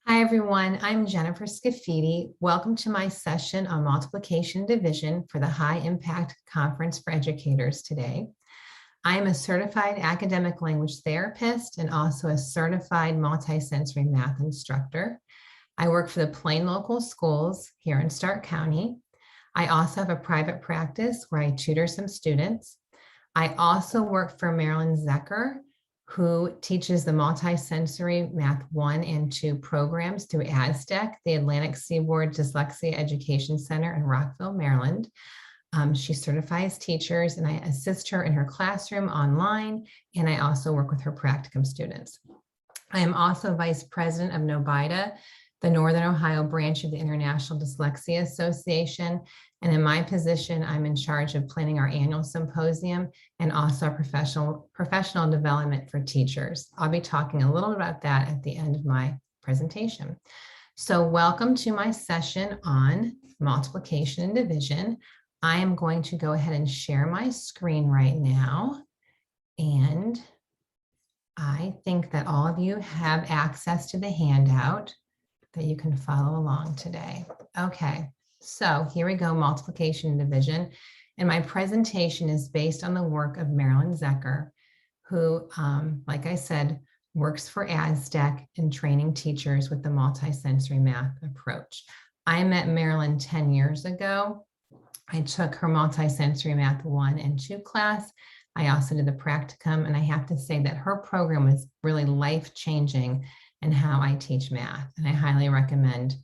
Hi, everyone. I'm Jennifer Scaffidi. Welcome to my session on multiplication and division for the High Impact Conference for Educators today. I am a certified academic language therapist and also a certified multisensory math instructor. I work for the Plain Local Schools here in Stark County. I also have a private practice where I tutor some students. I also work for Marilyn Zecker, who teaches the multisensory Math 1 and 2 programs through ASDEC, the Atlantic Seaboard Dyslexia Education Center in Rockville, Maryland. She certifies teachers, and I assist her in her classroom online, and I also work with her practicum students. I am also vice president of NOBIDA, the Northern Ohio branch of the International Dyslexia Association. And in my position, I'm in charge of planning our annual symposium and also professional development for teachers. I'll be talking a little about that at the end of my presentation. So welcome to my session on multiplication and division. I am going to go ahead and share my screen right now. And I think that all of you have access to the handout that you can follow along today. Okay, so here we go, multiplication and division. And my presentation is based on the work of Marilyn Zecker, who, like I said, works for ASDEC in training teachers with the multisensory math approach. I met Marilyn 10 years ago. I took her multisensory math 1 and 2 class. I also did the practicum, and I have to say that her program was really life-changing in how I teach math, and I highly recommend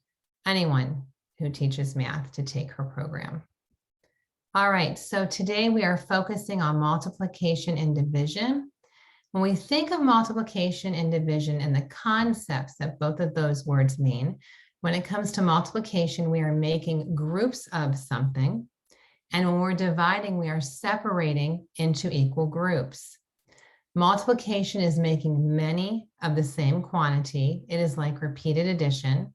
anyone who teaches math to take her program. All right, so today we are focusing on multiplication and division. When we think of multiplication and division and the concepts that both of those words mean, when it comes to multiplication, we are making groups of something. And when we're dividing, we are separating into equal groups. Multiplication is making many of the same quantity. It is like repeated addition.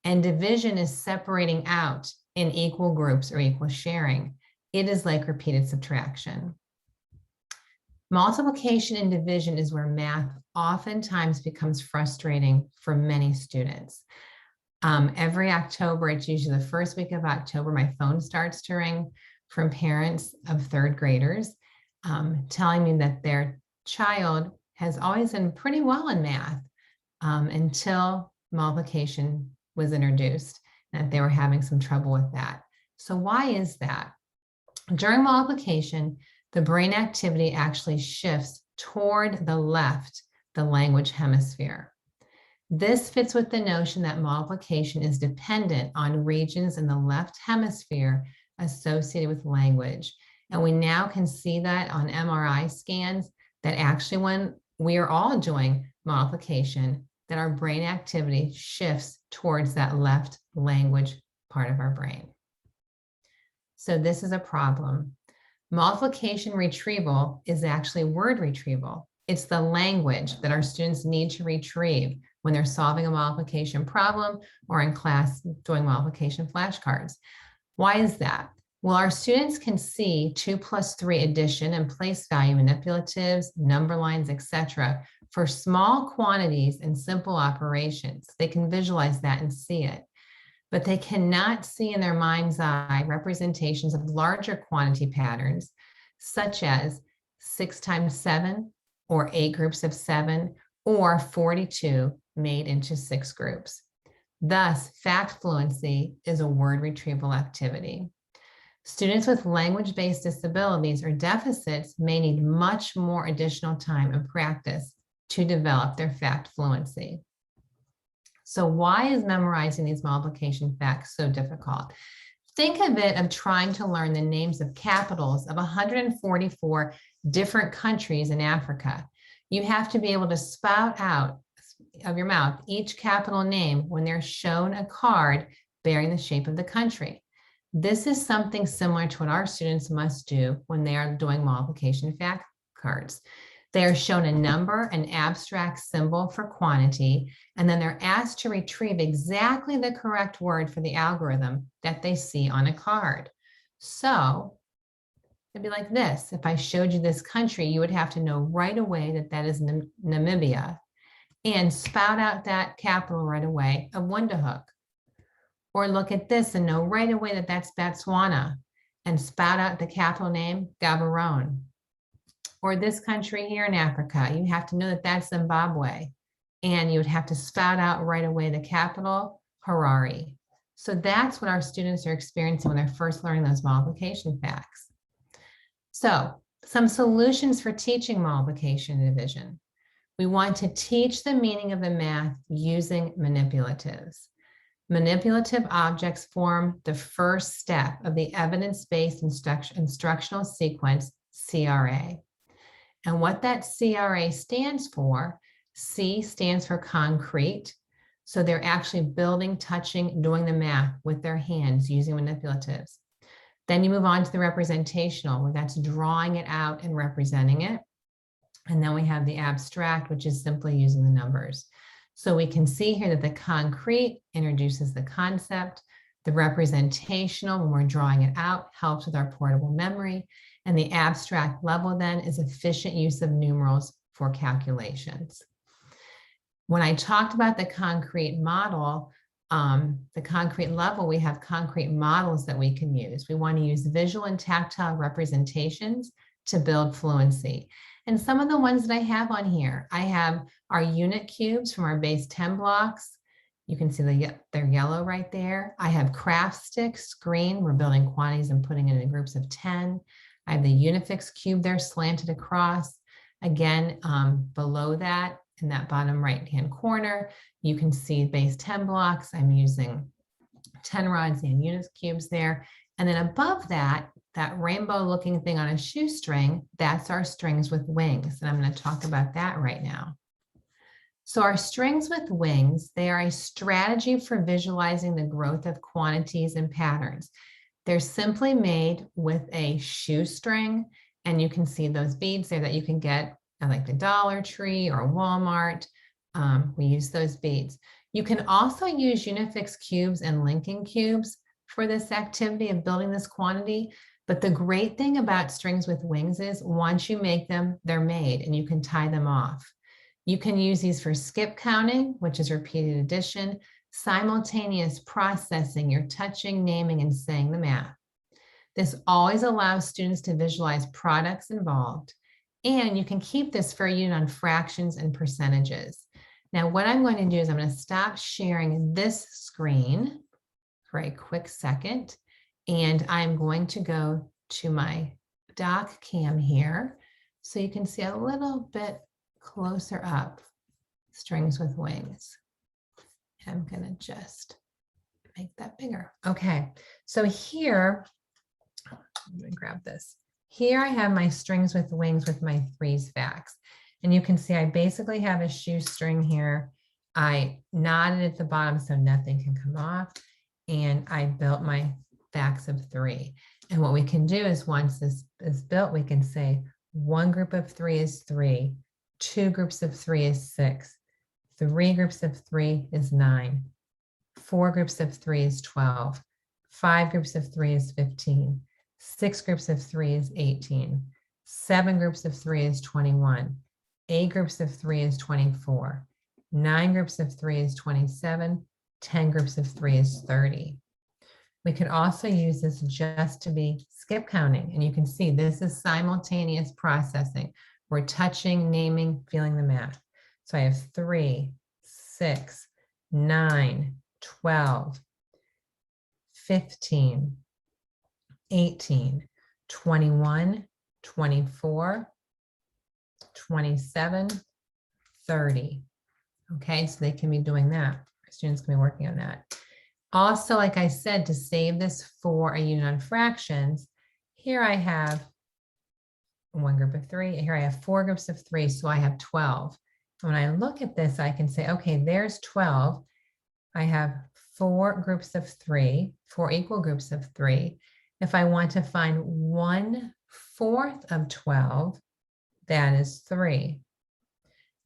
And division is separating out in equal groups or equal sharing. It is like repeated subtraction. Multiplication and division is where math oftentimes becomes frustrating for many students. Every October, it's usually the first week of October, my phone starts to ring from parents of third graders telling me that their child has always done pretty well in math until multiplication was introduced, and that they were having some trouble with that. So why is that? During multiplication, the brain activity actually shifts toward the left, the language hemisphere. This fits with the notion that multiplication is dependent on regions in the left hemisphere associated with language. And we now can see that on MRI scans that actually when we are all doing multiplication, that our brain activity shifts towards that left language part of our brain. So this is a problem. Multiplication retrieval is actually word retrieval. It's the language that our students need to retrieve when they're solving a multiplication problem or in class doing multiplication flashcards. Why is that? Well, our students can see 2 plus 3 addition and place value manipulatives, number lines, etc. for small quantities and simple operations. They can visualize that and see it, but they cannot see in their mind's eye representations of larger quantity patterns, such as 6 times 7 or 8 groups of 7 or 42 made into 6 groups. Thus, fact fluency is a word retrieval activity. Students with language-based disabilities or deficits may need much more additional time and practice to develop their fact fluency. So why is memorizing these multiplication facts so difficult? Think of it of trying to learn the names of capitals of 144 different countries in Africa. You have to be able to spout out of your mouth each capital name when they're shown a card bearing the shape of the country. This is something similar to what our students must do when they are doing multiplication fact cards. They are shown a number, an abstract symbol for quantity, and then they're asked to retrieve exactly the correct word for the algorithm that they see on a card. So it'd be like this. If I showed you this country, you would have to know right away that that is Namibia. and spout out that capital right away of Windhoek. Or look at this and know right away that that's Botswana and spout out the capital name, Gaborone. Or this country here in Africa, you have to know that that's Zimbabwe. And you would have to spout out right away the capital, Harare. So that's what our students are experiencing when they're first learning those multiplication facts. So some solutions for teaching multiplication and division. We want to teach the meaning of the math using manipulatives. Manipulative objects form the first step of the evidence-based instructional sequence, CRA. And what that CRA stands for, C stands for concrete. So they're actually building, touching, doing the math with their hands using manipulatives. Then you move on to the representational, where that's drawing it out and representing it. And then we have the abstract, which is simply using the numbers. So we can see here that the concrete introduces the concept. The representational, when we're drawing it out, helps with our portable memory. And the abstract level then is efficient use of numerals for calculations. When I talked about the concrete model, the concrete level, we have concrete models that we can use. We want to use visual and tactile representations to build fluency. And some of the ones that I have on here, I have our unit cubes from our base 10 blocks. You can see they're yellow right there. I have craft sticks, green. We're building quantities and putting it in groups of 10. I have the unifix cube there slanted across. Again, below that, in that bottom right-hand corner, you can see base 10 blocks. I'm using 10 rods and unit cubes there. And then above that, that rainbow looking thing on a shoestring, that's our strings with wings. And I'm going to talk about that right now. So our strings with wings, they are a strategy for visualizing the growth of quantities and patterns. They're simply made with a shoestring, and you can see those beads there that you can get at like the Dollar Tree or Walmart. We use those beads. You can also use unifix cubes and linking cubes for this activity of building this quantity. But the great thing about strings with wings is once you make them, they're made and you can tie them off. You can use these for skip counting, which is repeated addition, simultaneous processing, you're touching, naming, and saying the math. This always allows students to visualize products involved, and you can keep this for a unit on fractions and percentages. Now, what I'm going to do is I'm going to stop sharing this screen for a quick second, and I'm going to go to my doc cam here so you can see a little bit closer up strings with wings. I'm going to just make that bigger. Okay, so here, I'm going to grab this. Here I have my strings with wings with my 3's facts. And you can see I basically have a shoestring here. I knotted at the bottom so nothing can come off. And I built my facts of 3. And what we can do is once this is built, we can say one group of 3 is 3, 2 groups of 3 is 6, 3 groups of 3 is 9, 4 groups of 3 is 12, 5 groups of 3 is 15, 6 groups of 3 is 18, 7 groups of 3 is 21, 8 groups of 3 is 24, 9 groups of 3 is 27, 10 groups of 3 is 30. We could also use this just to be skip counting, and you can see this is simultaneous processing. We're touching, naming, feeling the math. So I have 3, 6, 9, 12, 15, 18, 21, 24, 27, 30. Okay, so they can be doing that. Our students can be working on that. Also, like I said, to save this for a unit on fractions, here I have one group of 3. Here I have 4 groups of 3, so I have 12. When I look at this, I can say, okay, there's 12. I have 4 groups of 3, 4 equal groups of 3. If I want to find 1/4 of 12, that is 3.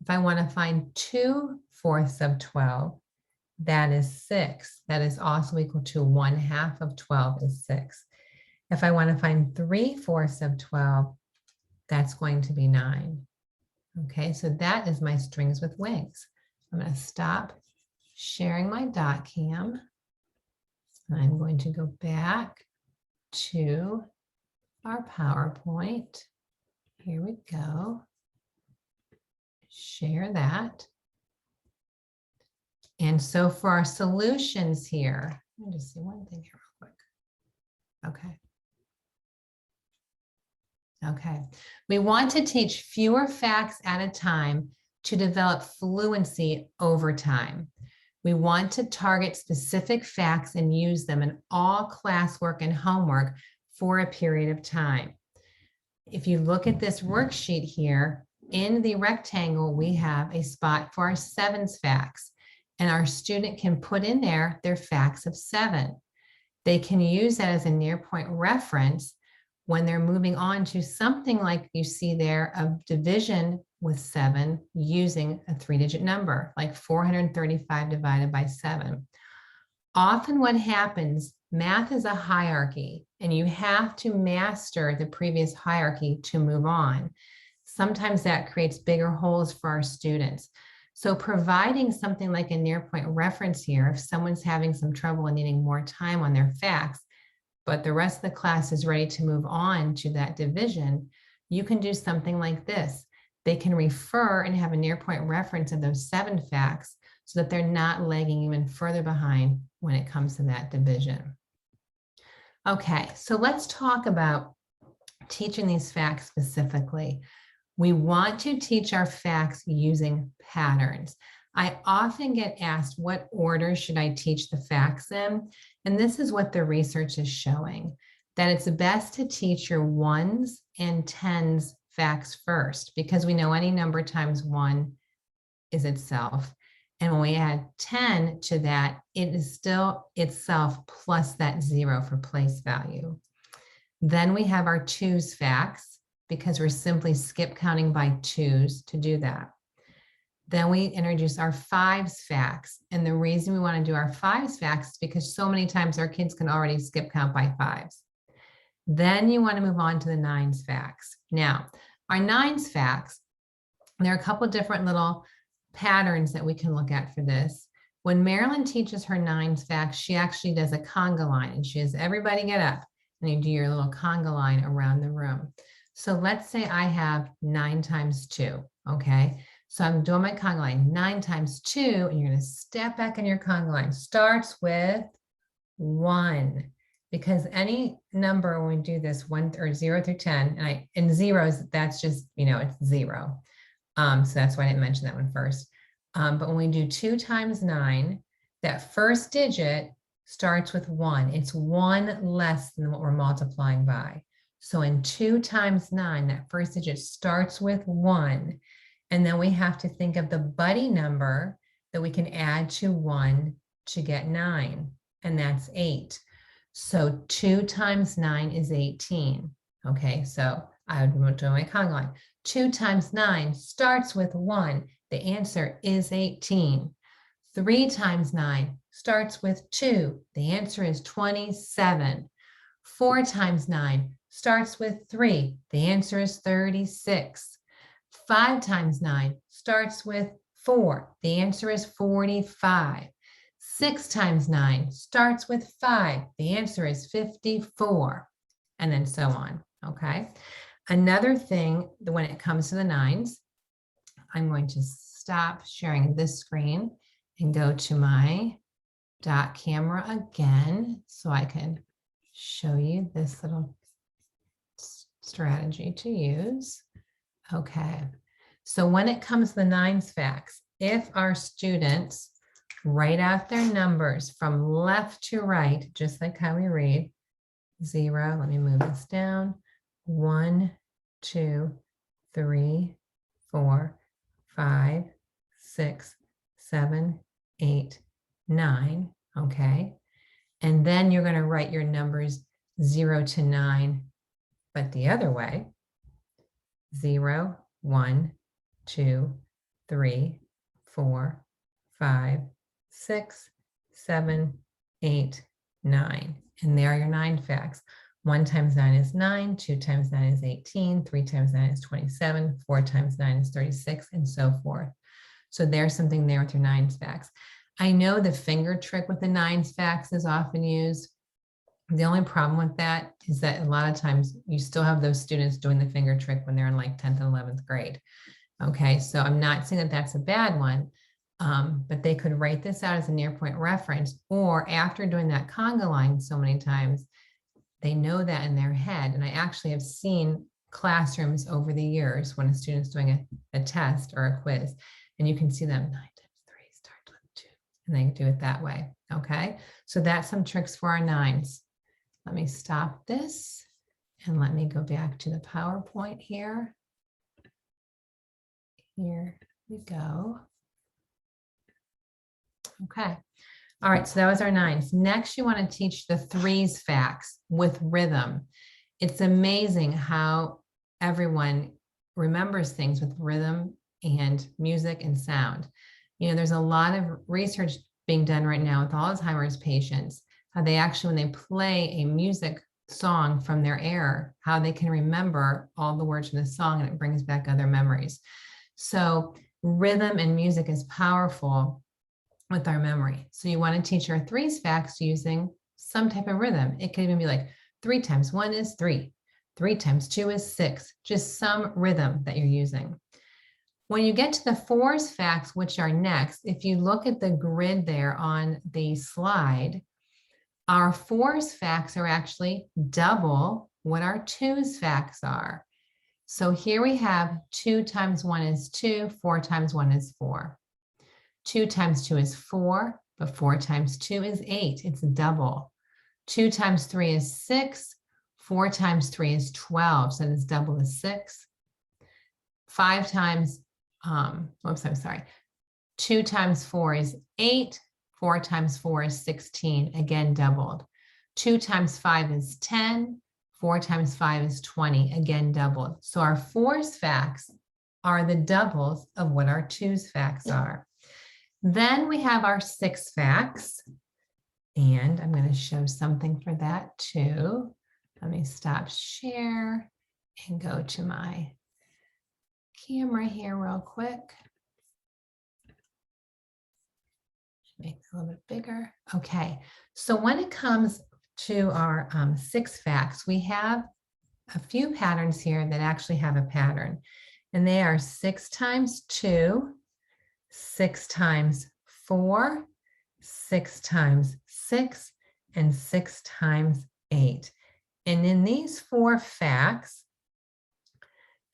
If I want to find 2/4 of 12, that is 6. That is also equal to 1/2 of 12 is 6. If I want to find 3/4 of 12, that's going to be 9. Okay, so that is my strings with wings. I'm going to stop sharing my dot cam. I'm going to go back to our PowerPoint. Here we go. Share that. And so for our solutions here, let me just see one thing here real quick. Okay. We want to teach fewer facts at a time to develop fluency over time. We want to target specific facts and use them in all classwork and homework for a period of time. If you look at this worksheet here, in the rectangle, we have a spot for our 7s facts, and our student can put in there their facts of 7. They can use that as a near point reference when they're moving on to something like you see there of division with 7 using a 3-digit number, like 435 divided by 7. Often what happens, math is a hierarchy, and you have to master the previous hierarchy to move on. Sometimes that creates bigger holes for our students. So providing something like a near point reference here, if someone's having some trouble and needing more time on their facts, but the rest of the class is ready to move on to that division, you can do something like this. They can refer and have a near point reference of those 7 facts so that they're not lagging even further behind when it comes to that division. Okay, so let's talk about teaching these facts specifically. We want to teach our facts using patterns. I often get asked, what order should I teach the facts in? And this is what the research is showing, that it's best to teach your 1s and 10s facts first, because we know any number times 1 is itself. And when we add 10 to that, it is still itself plus that 0 for place value. Then we have our 2s facts, because we're simply skip counting by 2s to do that. Then we introduce our 5s facts. And the reason we want to do our 5s facts is because so many times our kids can already skip count by 5s. Then you want to move on to the 9s facts. Now, our 9s facts, there are a couple of different little patterns that we can look at for this. When Marilyn teaches her 9s facts, she actually does a conga line, and she has everybody get up and you do your little conga line around the room. So let's say I have 9 times 2, okay? So I'm doing my conga line, 9 times 2, and you're gonna step back in your conga line. Starts with 1, because any number when we do this 1 or 0 through 10, and in zeros, that's just, it's 0. So that's why I didn't mention that one first. But when we do 2 times 9, that first digit starts with 1. It's 1 less than what we're multiplying by. So in 2 times 9, that first digit starts with 1. And then we have to think of the buddy number that we can add to 1 to get 9. And that's 8. So 2 times 9 is 18. Okay, so I would do my conga line. 2 times 9 starts with 1. The answer is 18. 3 times 9 starts with 2. The answer is 27. 4 times 9 starts with 3. The answer is 36. 5 times 9 starts with 4. The answer is 45. 6 times 9 starts with 5. The answer is 54. And then so on, okay? Another thing, when it comes to the 9s, I'm going to stop sharing this screen and go to my dot camera again so I can show you this little strategy to use. Okay, so when it comes to the 9s facts, if our students write out their numbers from left to right, just like how we read, 0, let me move this down, 1, 2, 3, 4, 5, 6, 7, 8, 9, okay? And then you're going to write your numbers 0 to 9, but the other way, 0, 1, 2, 3, 4, 5, 6, 7, 8, 9. And there are your 9 facts. 1 times 9 is 9, 2 times 9 is 18, 3 times 9 is 27, 4 times 9 is 36, and so forth. So there's something there with your 9s facts. I know the finger trick with the 9s facts is often used. The only problem with that is that a lot of times you still have those students doing the finger trick when they're in like 10th and 11th grade. Okay, so I'm not saying that that's a bad one, but they could write this out as a near point reference, or after doing that conga line so many times, they know that in their head. And I actually have seen classrooms over the years when a student's doing a test or a quiz, and you can see them 9 times 3 start with 2, and they do it that way. Okay, so that's some tricks for our 9s. Let me stop this and let me go back to the PowerPoint here. Here we go. Okay. All right, so that was our 9s. Next, you want to teach the 3s facts with rhythm. It's amazing how everyone remembers things with rhythm and music and sound. You know, there's a lot of research being done right now with Alzheimer's patients, how they actually, when they play a music song from their ear, how they can remember all the words from the song, and it brings back other memories. So rhythm and music is powerful with our memory. So you want to teach our 3s facts using some type of rhythm. It could even be like 3 times 1 is 3, 3 times 2 is 6, just some rhythm that you're using. When you get to the 4s facts, which are next, if you look at the grid there on the slide, our 4s facts are actually double what our 2s facts are. So here we have 2 times 1 is 2, 4 times 1 is 4. 2 times 2 is 4, but 4 times 2 is 8. It's double. 2 times 3 is 6. 4 times 3 is 12. So it's double the 6. 5 times, oops, I'm sorry. 2 times 4 is 8. 4 times 4 is 16. Again, doubled. 2 times 5 is 10. 4 times 5 is 20. Again, doubled. So our 4s facts are the doubles of what our 2s facts are. Then we have our 6 facts, and I'm going to show something for that too. Let me stop share and go to my camera here real quick. Make it a little bit bigger. Okay, so when it comes to our 6 facts, we have a few patterns here that actually have a pattern, and they are 6 times 2, 6 times 4, 6 times 6, and 6 times 8. And in these 4 facts,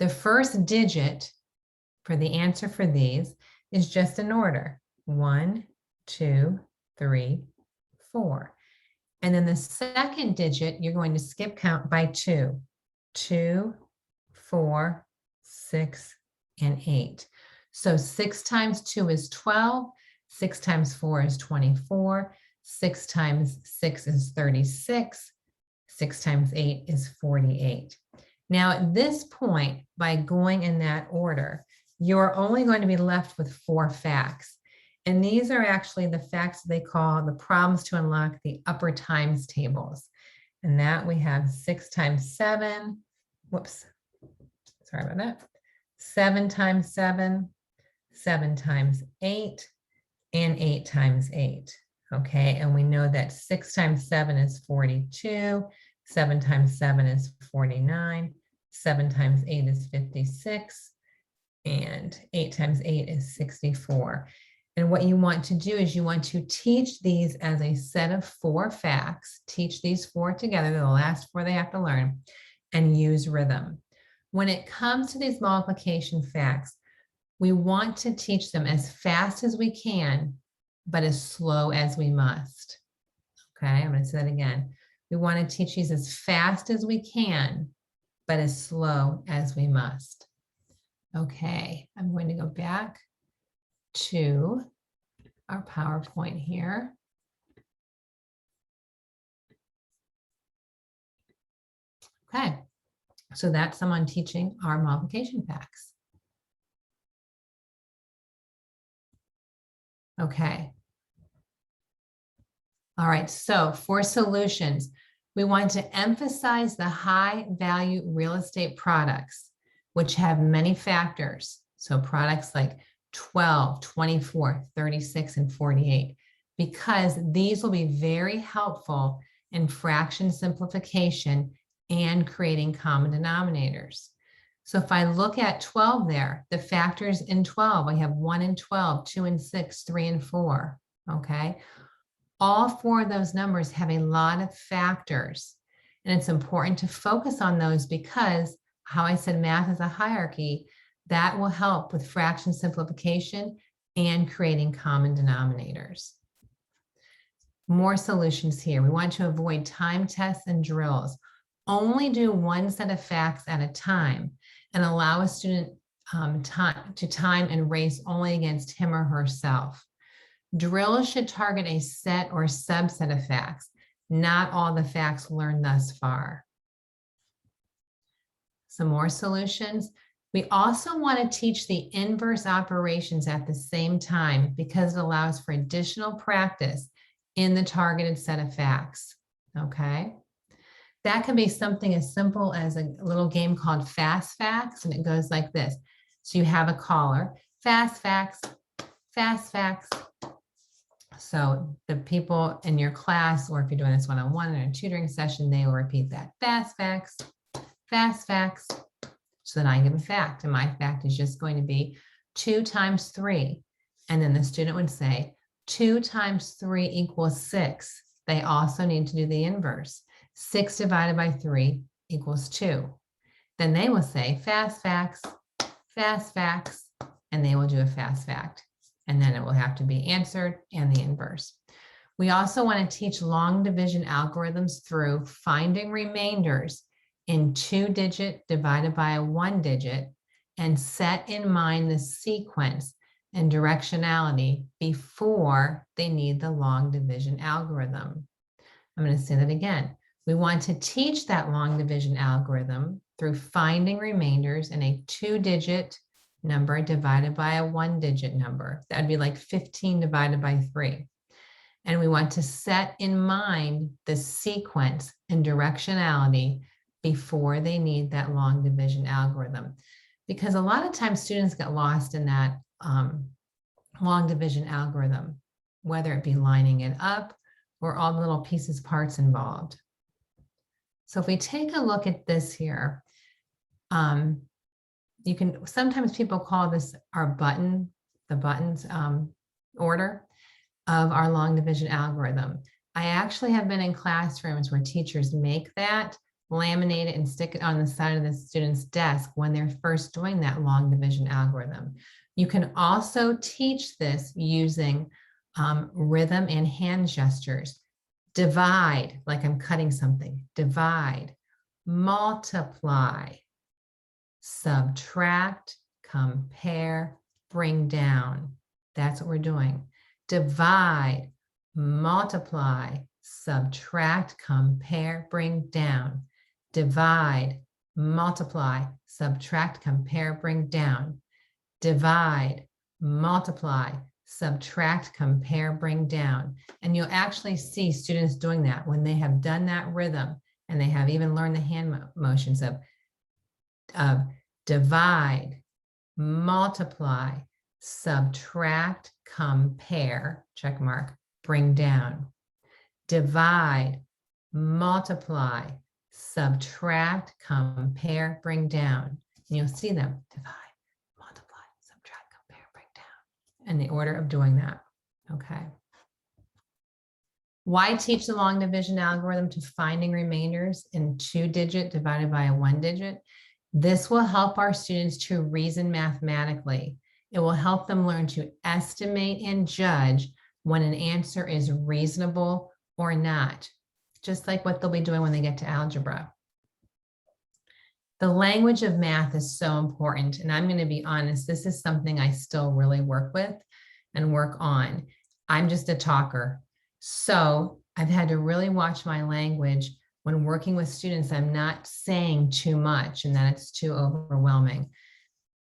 the first digit for the answer for these is just an order. 1, 2, 3, 4. And then the second digit, you're going to skip count by 2. 2, 4, 6, and 8. So 6 times 2 is 12, 6 times 4 is 24, 6 times 6 is 36, 6 times 8 is 48. Now at this point, by going in that order, you're only going to be left with 4 facts. And these are actually the facts they call the problems to unlock the upper times tables. And that we have 6 times 7, whoops, sorry about that, 7 times 7, 7 times 8, and 8 times 8. Okay, and we know that 6 times 7 is 42, 7 times 7 is 49, 7 times 8 is 56, and 8 times 8 is 64. And what you want to do is you want to teach these as a set of 4 facts, teach these 4 together, they're the last 4 they have to learn, and use rhythm. When it comes to these multiplication facts, we want to teach them as fast as we can, but as slow as we must. Okay, I'm going to say that again. We want to teach these as fast as we can, but as slow as we must. Okay, I'm going to go back to our PowerPoint here. Okay, so that's someone teaching our multiplication facts. Okay. All right, so for solutions, we want to emphasize the high value real estate products, which have many factors. So products like 12, 24, 36, and 48, because these will be very helpful in fraction simplification and creating common denominators. So if I look at 12 there, the factors in 12, I have 1 and 12, 2 and 6, 3 and 4, okay? All four of those numbers have a lot of factors, and it's important to focus on those because how I said math is a hierarchy, that will help with fraction simplification and creating common denominators. More solutions here. We want to avoid time tests and drills. Only do one set of facts at a time and allow a student to time and race only against him or herself. Drills should target a set or subset of facts, not all the facts learned thus far. Some more solutions. We also want to teach the inverse operations at the same time because it allows for additional practice in the targeted set of facts, okay? That can be something as simple as a little game called Fast Facts, and it goes like this. So you have a caller, fast facts, fast facts. So the people in your class, or if you're doing this one-on-one in a tutoring session, they will repeat that, fast facts, fast facts. So then I give a fact, and my fact is just going to be 2 times 3. And then the student would say, 2 times 3 equals 6. They also need to do the inverse. 6 divided by 3 equals 2. Then they will say, fast facts, and they will do a fast fact. And then it will have to be answered and the inverse. We also want to teach long division algorithms through finding remainders in 2-digit divided by a 1-digit and set in mind the sequence and directionality before they need the long division algorithm. I'm going to say that again. We want to teach that long division algorithm through finding remainders in a 2-digit number divided by a 1-digit number. That would be like 15 divided by 3. And we want to set in mind the sequence and directionality before they need that long division algorithm. Because a lot of times students get lost in that long division algorithm, whether it be lining it up or all the little pieces, parts involved. So if we take a look at this here, you can, sometimes people call this our the buttons order of our long division algorithm. I actually have been in classrooms where teachers make that, laminate it, and stick it on the side of the student's desk when they're first doing that long division algorithm. You can also teach this using rhythm and hand gestures. Divide, like I'm cutting something. Divide, multiply, subtract, compare, bring down. That's what we're doing. Divide, multiply, subtract, compare, bring down. Divide, multiply, subtract, compare, bring down. Divide, multiply, subtract, compare, bring down. And you'll actually see students doing that when they have done that rhythm and they have even learned the hand motions of divide, multiply, subtract, compare, check mark, bring down. Divide, multiply, subtract, compare, bring down. And you'll see them, divide, multiply, subtract, compare, bring down, in the order of doing that, okay? Why teach the long division algorithm to finding remainders in 2-digit divided by a 1-digit? This will help our students to reason mathematically. It will help them learn to estimate and judge when an answer is reasonable or not, just like what they'll be doing when they get to algebra. The language of math is so important, and I'm going to be honest, this is something I still really work with and work on. I'm just a talker, so I've had to really watch my language when working with students. I'm not saying too much and that it's too overwhelming.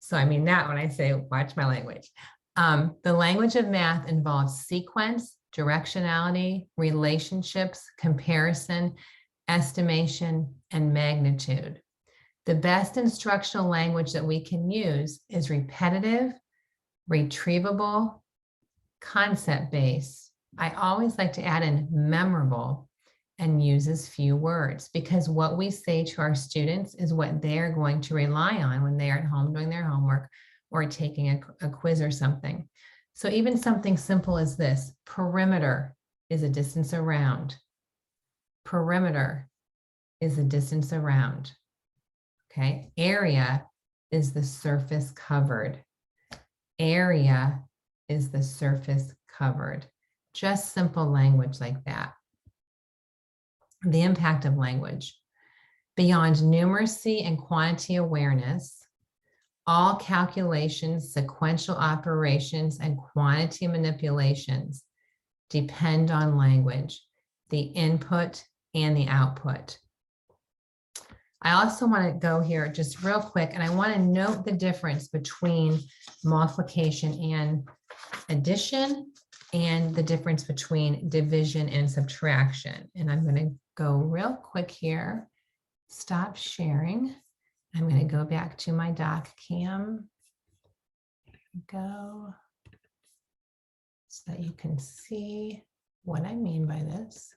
So I mean that when I say watch my language. The language of math involves sequence, directionality, relationships, comparison, estimation, and magnitude. The best instructional language that we can use is repetitive, retrievable, concept-based. I always like to add in memorable and uses few words, because what we say to our students is what they're going to rely on when they are at home doing their homework or taking a quiz or something. So even something simple as this: perimeter is a distance around. Perimeter is the distance around. Okay, area is the surface covered. Area is the surface covered. Just simple language like that. The impact of language. Beyond numeracy and quantity awareness, all calculations, sequential operations, and quantity manipulations depend on language, the input and the output. I also want to go here just real quick, and I want to note the difference between multiplication and addition, and the difference between division and subtraction. And I'm going to go real quick here, stop sharing. I'm going to go back to my doc cam. There we go. So that you can see what I mean by this.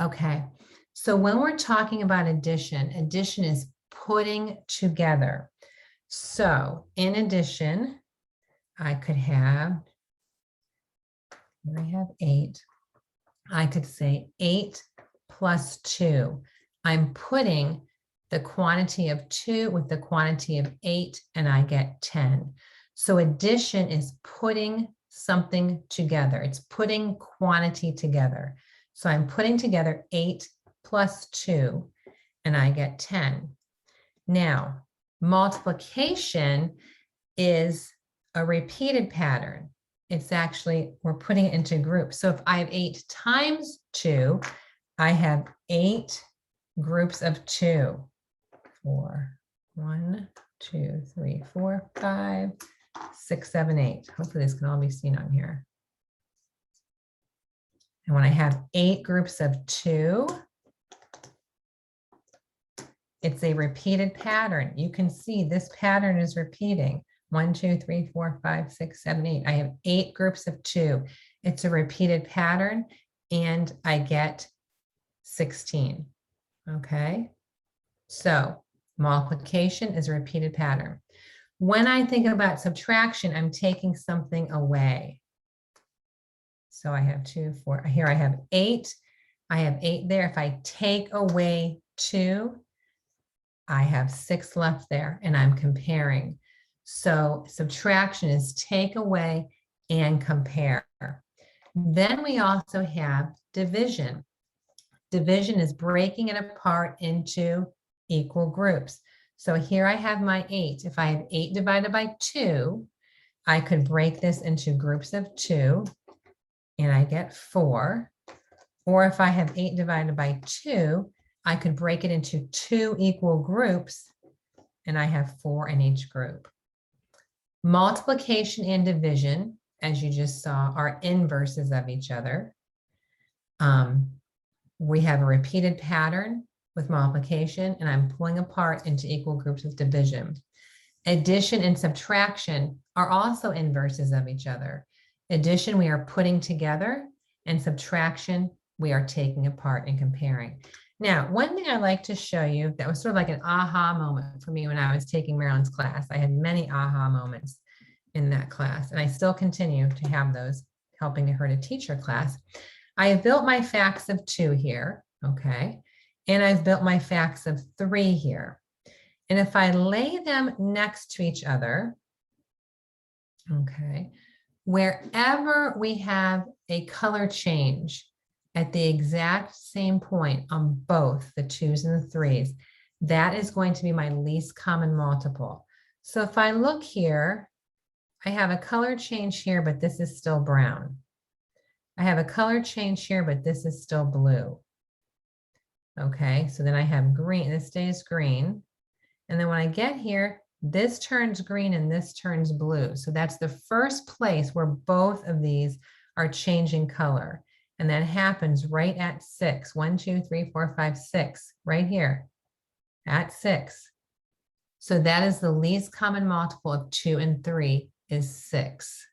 Okay, so when we're talking about addition, addition is putting together. So in addition, I could have, here I have 8. I could say 8 plus 2. I'm putting the quantity of 2 with the quantity of 8, and I get 10. So addition is putting something together. It's putting quantity together. So I'm putting together 8 plus 2, and I get 10. Now, multiplication is a repeated pattern. It's actually, we're putting it into groups. So if I have 8 times 2, I have 8 groups of 2. 4, 1, 2, 3, 4, 5, 6, 7, 8. Hopefully this can all be seen on here. And when I have 8 groups of 2, it's a repeated pattern. You can see this pattern is repeating. 1, 2, 3, 4, 5, 6, 7, 8. I have 8 groups of 2. It's a repeated pattern, and I get 16. Okay, so multiplication is a repeated pattern. When I think about subtraction, I'm taking something away. So I have 2, 4. Here I have 8. I have 8 there. If I take away 2, I have 6 left there, and I'm comparing. So subtraction is take away and compare. Then we also have division. Division is breaking it apart into equal groups. So here I have my 8. If I have 8 divided by 2, I could break this into groups of 2, and I get 4. Or if I have 8 divided by 2, I could break it into 2 equal groups, and I have 4 in each group. Multiplication and division, as you just saw, are inverses of each other. We have a repeated pattern with multiplication, and I'm pulling apart into equal groups with division. Addition and subtraction are also inverses of each other. Addition, we are putting together, and subtraction, we are taking apart and comparing. Now, one thing I like to show you that was sort of like an aha moment for me when I was taking Marilyn's class. I had many aha moments in that class, and I still continue to have those, helping her to teach her class. I have built my facts of 2 here, okay? And I've built my facts of 3 here. And if I lay them next to each other, okay, wherever we have a color change at the exact same point on both the 2s and the 3s, that is going to be my least common multiple. So if I look here, I have a color change here, but this is still brown. I have a color change here, but this is still blue. Okay, so then I have green, this stays green. And then when I get here, this turns green and this turns blue. So that's the first place where both of these are changing color. And that happens right at 6. 1, 2, 3, 4, 5, 6, right here at 6. So that is the least common multiple of 2 and 3 is 6.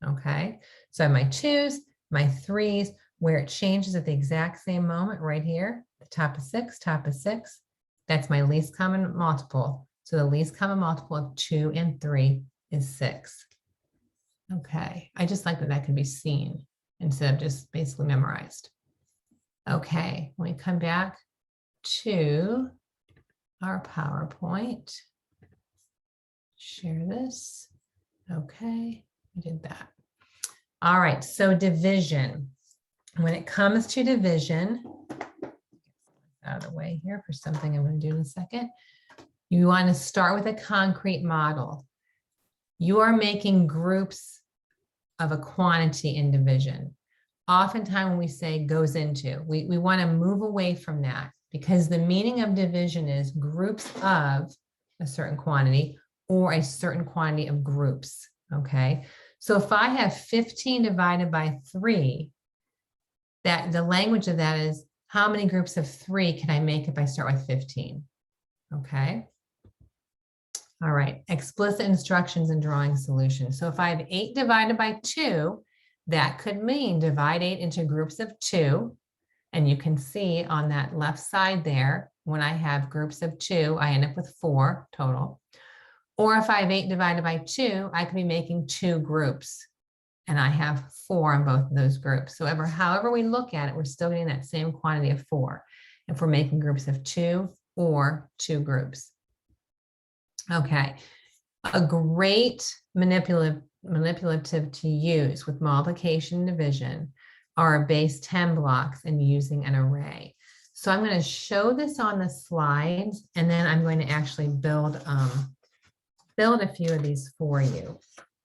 Okay, so I have my 2s, my 3s, where it changes at the exact same moment right here, the top of 6, top of 6. That's my least common multiple. So the least common multiple of 2 and 3 is 6. Okay, I just like that that can be seen instead of just basically memorized. Okay, when we come back to our PowerPoint, share this. Okay, we did that. All right, so division. When it comes to division, out of the way here for something I'm going to do in a second, you want to start with a concrete model. You are making groups of a quantity in division. Oftentimes when we say goes into, we want to move away from that because the meaning of division is groups of a certain quantity or a certain quantity of groups, okay? So if I have 15 divided by 3, that the language of that is how many groups of 3 can I make if I start with 15, okay? All right, explicit instructions and drawing solutions. So if I have 8 divided by 2, that could mean divide 8 into groups of 2. And you can see on that left side there, when I have groups of 2, I end up with 4 total. Or if I have 8 divided by 2, I could be making 2 groups. And I have 4 in both of those groups. So however we look at it, we're still getting that same quantity of 4 if we're making groups of 2 or 2 groups. Okay, a great manipulative to use with multiplication and division are base 10 blocks and using an array. So I'm going to show this on the slides, and then I'm going to actually build a few of these for you.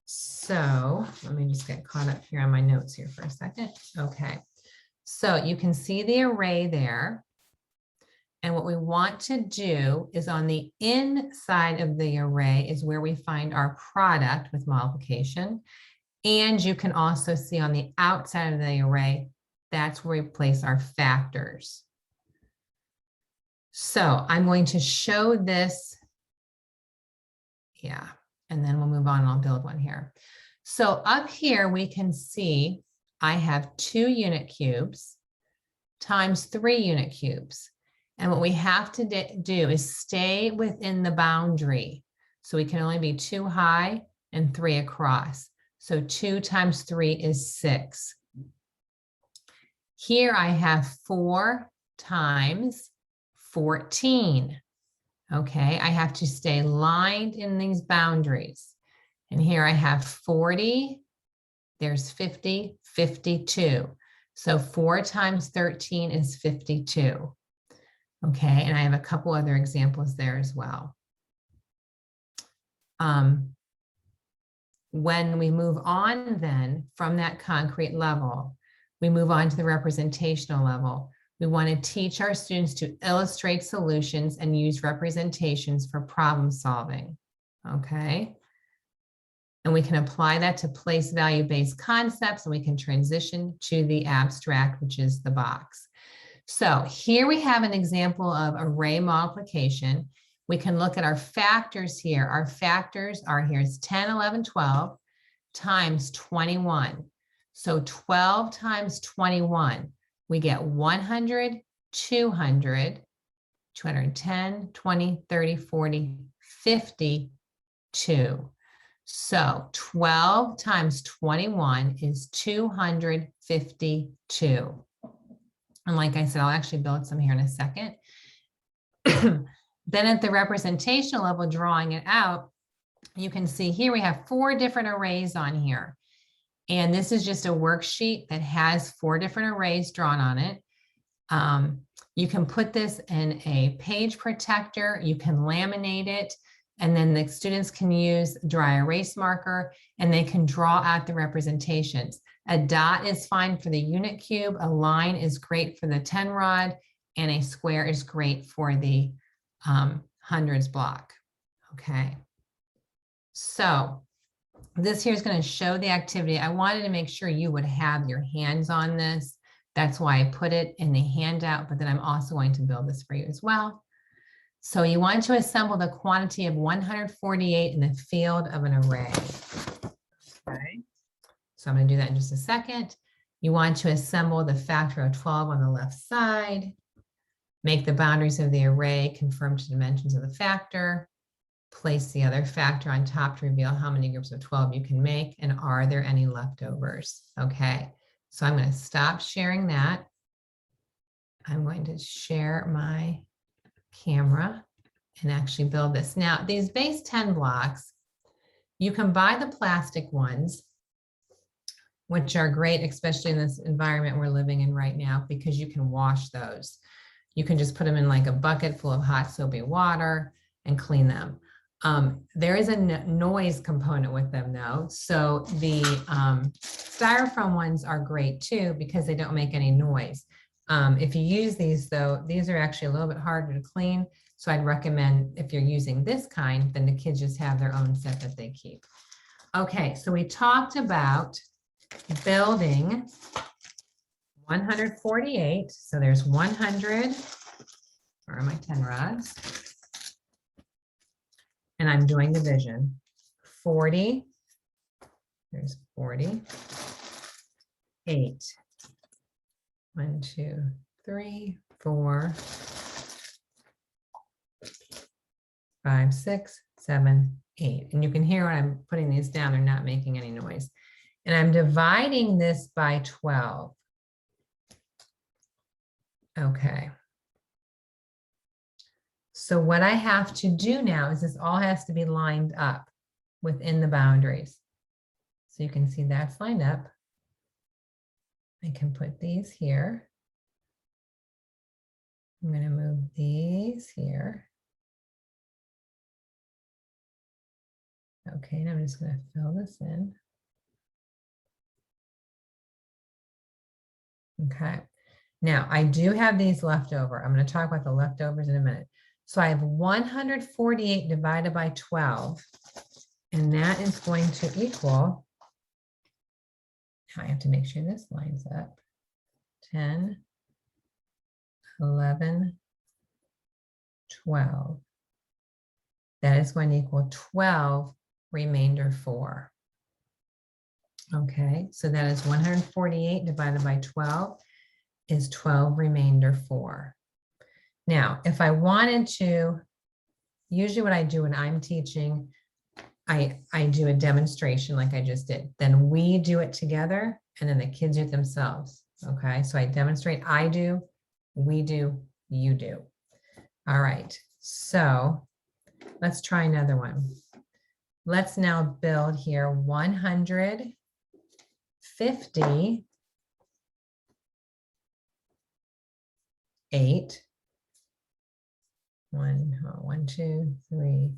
So let me just get caught up here on my notes here for a second. Okay, so you can see the array there. And what we want to do is on the inside of the array is where we find our product with multiplication. And you can also see on the outside of the array, that's where we place our factors. So I'm going to show this. Yeah, and then we'll move on and I'll build one here. So up here, we can see I have 2 unit cubes times 3 unit cubes. And what we have to do is stay within the boundary. So we can only be 2 high and 3 across. So 2 times 3 is 6. Here I have 4 times 14. Okay, I have to stay lined in these boundaries. And here I have 40, there's 50, 52. So 4 times 13 is 52. Okay, and I have a couple other examples there as well. When we move on then from that concrete level, we move on to the representational level. We want to teach our students to illustrate solutions and use representations for problem solving. Okay, and we can apply that to place value-based concepts, and we can transition to the abstract, which is the box. So here we have an example of array multiplication. We can look at our factors here. Our factors are here's 10, 11, 12 times 21. So 12 times 21, we get 100, 200, 210, 20, 30, 40, 52. So 12 times 21 is 252. And like I said, I'll actually build some here in a second. Then at the representational level, drawing it out, you can see here we have 4 different arrays on here. And this is just a worksheet that has 4 different arrays drawn on it. You can put this in a page protector, you can laminate it, and then the students can use dry erase marker and they can draw out the representations. A dot is fine for the unit cube, a line is great for the 10 rod, and a square is great for the hundreds block. Okay, so this here is going to show the activity. I wanted to make sure you would have your hands on this. That's why I put it in the handout, but then I'm also going to build this for you as well. So you want to assemble the quantity of 148 in the field of an array. Okay. So I'm going to do that in just a second. You want to assemble the factor of 12 on the left side. Make the boundaries of the array conform to dimensions of the factor. Place the other factor on top to reveal how many groups of 12 you can make, and are there any leftovers? Okay, so I'm going to stop sharing that. I'm going to share my camera and actually build this. Now, these base 10 blocks, you can buy the plastic ones, which are great, especially in this environment we're living in right now, because you can wash those. You can just put them in like a bucket full of hot soapy water and clean them. There is a noise component with them though. So the styrofoam ones are great too because they don't make any noise. If you use these though, these are actually a little bit harder to clean. So I'd recommend if you're using this kind, then the kids just have their own set that they keep. Okay, so we talked about building 148. So there's 100, where are my 10 rods? And I'm doing division. 40, there's 40, 8, 1, 2, 3, 4, 5, 6, 7, 8. And you can hear when I'm putting these down, they're not making any noise. And I'm dividing this by 12. Okay. So what I have to do now is this all has to be lined up within the boundaries. So you can see that's lined up. I can put these here. I'm going to move these here. Okay, and I'm just going to fill this in. Okay, now I do have these left over. I'm going to talk about the leftovers in a minute. So I have 148 divided by 12, and that is going to equal, I have to make sure this lines up, 10, 11, 12. That is going to equal 12 remainder 4. Okay, so that is 148 divided by 12 is 12 remainder 4. Now, if I wanted to, usually what I do when I'm teaching, I do a demonstration like I just did. Then we do it together, and then the kids do it themselves. Okay, so I demonstrate, I do, we do, you do. All right, so let's try another one. Let's now build here 150 8. 1, 2, 3,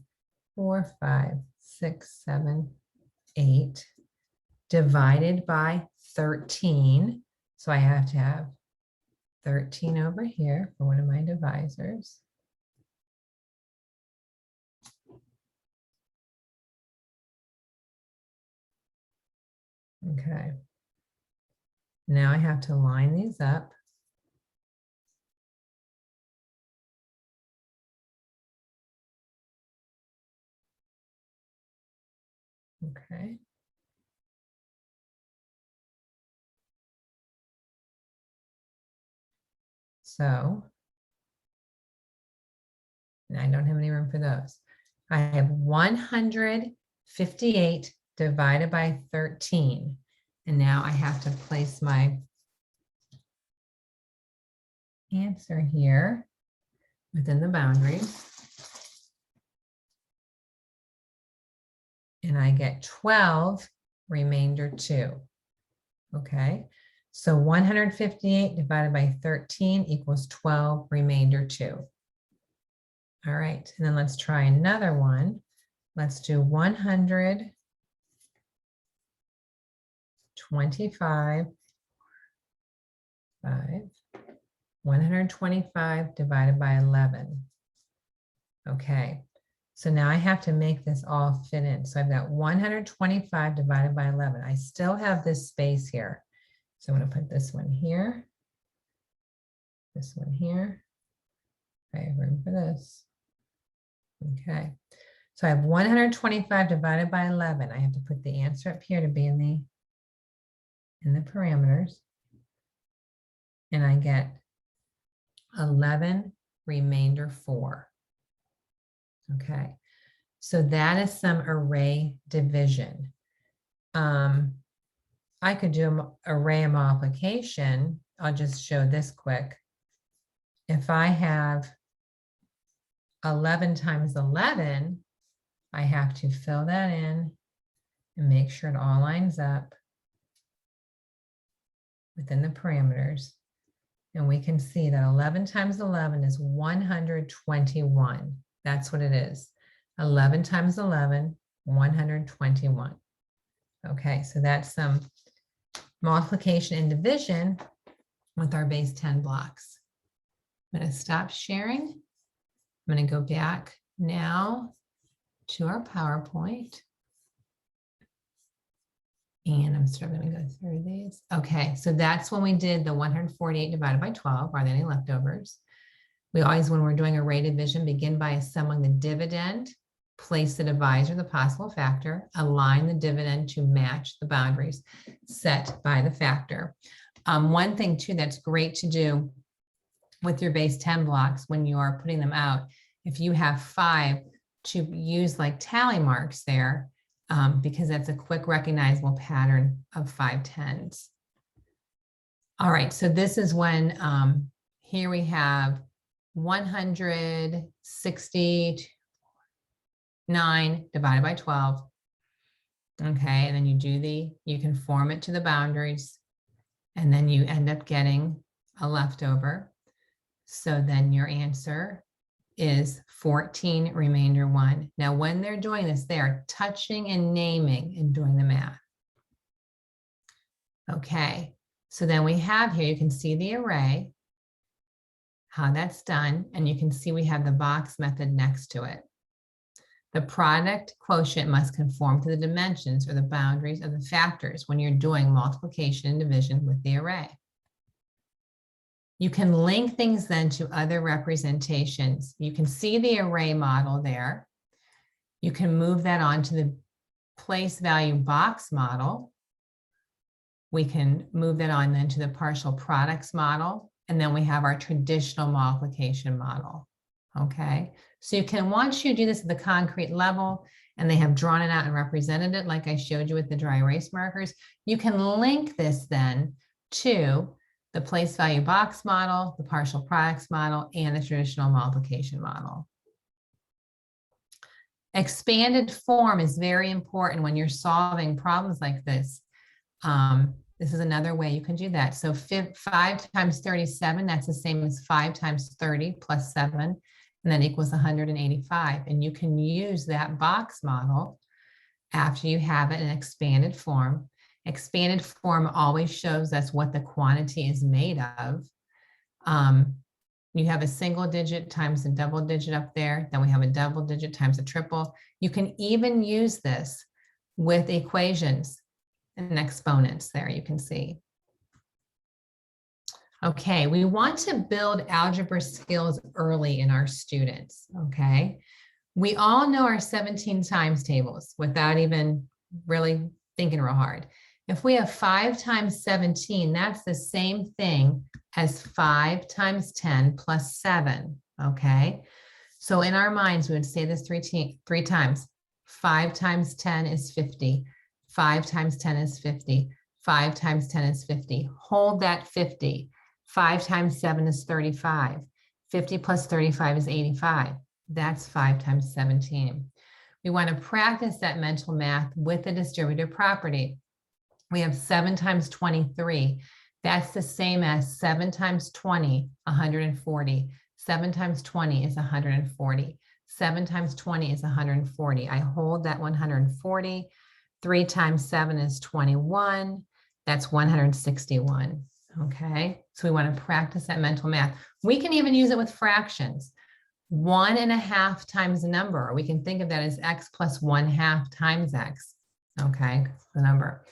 4, 5, 6, 7, 8 divided by 13. So I have to have 13 over here for one of my divisors. Okay. Now I have to line these up. Okay. So, and I don't have any room for those. I have 158 divided by 13. And now I have to place my answer here within the boundaries. And I get 12 remainder 2. Okay, so 158 divided by 13 equals 12 remainder 2. All right, and then let's try another one. Let's do 125 125 divided by 11. Okay, so now I have to make this all fit in. So I've got 125 divided by 11. I still have this space here. So I'm going to put this one here, this one here. I have room for this. Okay. So I have 125 divided by 11. I have to put the answer up here to be in the parameters. And I get 11 remainder 4. Okay. So that is some array division. I could do an array multiplication. I'll just show this quick. If I have 11 times 11, I have to fill that in and make sure it all lines up within the parameters. And we can see that 11 times 11 is 121. That's what it is. 11 times 11, 121. Okay, so that's some multiplication and division with our base 10 blocks. I'm going to stop sharing. I'm going to go back now to our PowerPoint. And I'm still going to go through these. Okay, so that's when we did the 148 divided by 12. Are there any leftovers? We always, when we're doing array division, begin by assembling the dividend, place the divisor, the possible factor, align the dividend to match the boundaries set by the factor. One thing too that's great to do with your base 10 blocks when you are putting them out, if you have 5, to use like tally marks there, because that's a quick recognizable pattern of 5 tens. All right, so this is when here we have 169 divided by 12. Okay, and then you can form it to the boundaries, and then you end up getting a leftover. So then your answer is 14 remainder 1. Now, when they're doing this, they are touching and naming and doing the math. Okay, so then we have here, you can see the array, how that's done, and you can see we have the box method next to it. The product quotient must conform to the dimensions or the boundaries of the factors when you're doing multiplication and division with the array. You can link things then to other representations. You can see the array model there. You can move that onto the place value box model. We can move that on then to the partial products model. And then we have our traditional multiplication model. Okay, so you can, once you do this at the concrete level and they have drawn it out and represented it like I showed you with the dry erase markers, you can link this then to the place value box model, the partial products model, and the traditional multiplication model. Expanded form is very important when you're solving problems like this. This is another way you can do that. So 5 times 37, that's the same as 5 times 30 plus 7, and that equals 185. And you can use that box model after you have it in expanded form. Expanded form always shows us what the quantity is made of. You have a single digit times a double digit up there. Then we have a double digit times a triple. You can even use this with equations and exponents there, you can see. Okay, we want to build algebra skills early in our students, okay? We all know our 17 times tables without even really thinking real hard. If we have 5 times 17, that's the same thing as 5 times 10 plus 7, okay? So in our minds, we would say this three times. 5 times 10 is 50. 5 times 10 is 50. 5 times 10 is 50. Hold that 50. 5 times 7 is 35. 50 plus 35 is 85. That's 5 times 17. We want to practice that mental math with the distributive property. We have 7 times 23. That's the same as 7 times 20, 140. 7 times 20 is 140. 7 times 20 is 140. I hold that 140. 3 times 7 is 21. That's 161. Okay, so we want to practice that mental math. We can even use it with fractions. 1.5 times a number. We can think of that as x plus 1/2 times x. Okay, the number.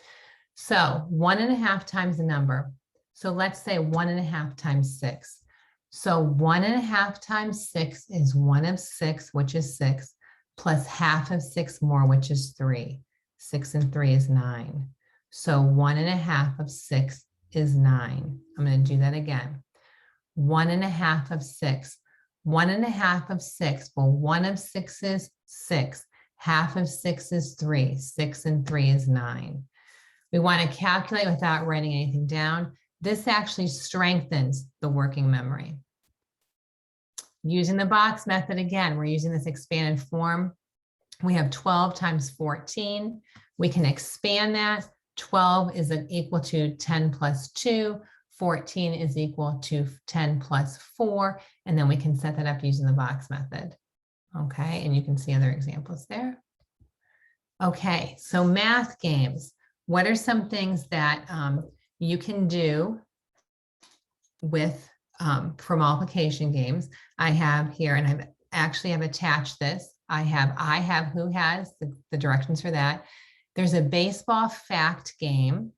So 1.5 times the number. So let's say 1.5 times 6. So 1.5 times 6 is 1 of 6, which is 6, plus half of 6 more, which is 3. 6 and 3 is 9. So 1.5 of 6 is 9. I'm going to do that again. 1.5 of 6. 1.5 of 6. Well, 1 of 6 is 6. Half of 6 is 3. 6 and 3 is 9. We want to calculate without writing anything down. This actually strengthens the working memory. Using the box method again, we're using this expanded form. We have 12 times 14. We can expand that. 12 is equal to 10 plus 2. 14 is equal to 10 plus 4. And then we can set that up using the box method. Okay, and you can see other examples there. Okay, so math games. What are some things that you can do with for multiplication games? I have here, and I've actually attached this. I have, who has, the directions for that. There's a baseball fact game,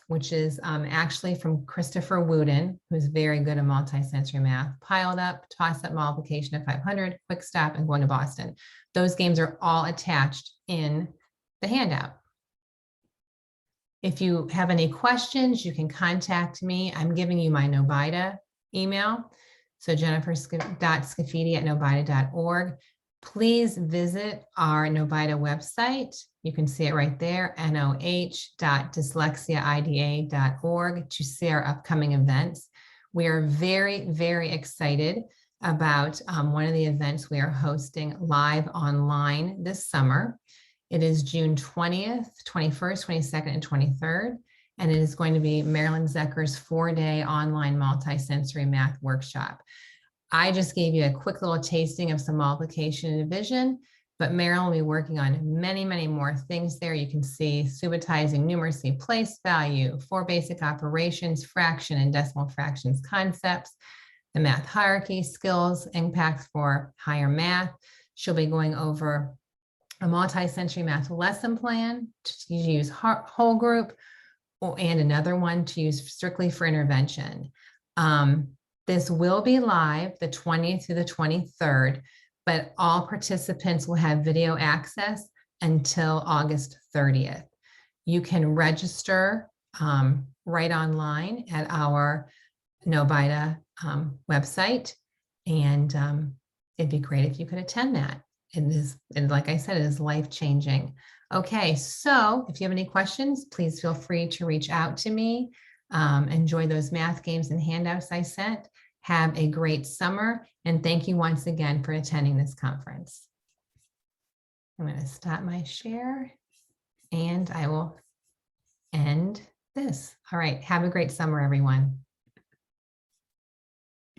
which is actually from Christopher Wooden, who's very good at multisensory math. Piled up, toss up multiplication of 500, quick stop, and going to Boston. Those games are all attached in the handout. If you have any questions, you can contact me. I'm giving you my Nobida email. So jennifer.scaffidi@nobida.org. Please visit our Nobida website. You can see it right there, noh.dyslexiaida.org, to see our upcoming events. We are very, very excited about one of the events we are hosting live online this summer. It is June 20th, 21st, 22nd, and 23rd, and it is going to be Marilyn Zecker's 4-day online multisensory math workshop. I just gave you a quick little tasting of some multiplication and division, but Marilyn will be working on many, many more things there. You can see subitizing numeracy, place value, 4 basic operations, fraction and decimal fractions concepts, the math hierarchy, skills, impact for higher math. She'll be going over a multi-sensory math lesson plan to use whole group, and another one to use strictly for intervention. This will be live the 20th through the 23rd, but all participants will have video access until August 30th. You can register right online at our Nobida website, and it'd be great if you could attend that. And like I said, it is life-changing. Okay, so if you have any questions, please feel free to reach out to me. Enjoy those math games and handouts I sent. Have a great summer, and thank you once again for attending this conference. I'm going to stop my share, and I will end this. All right, have a great summer, everyone.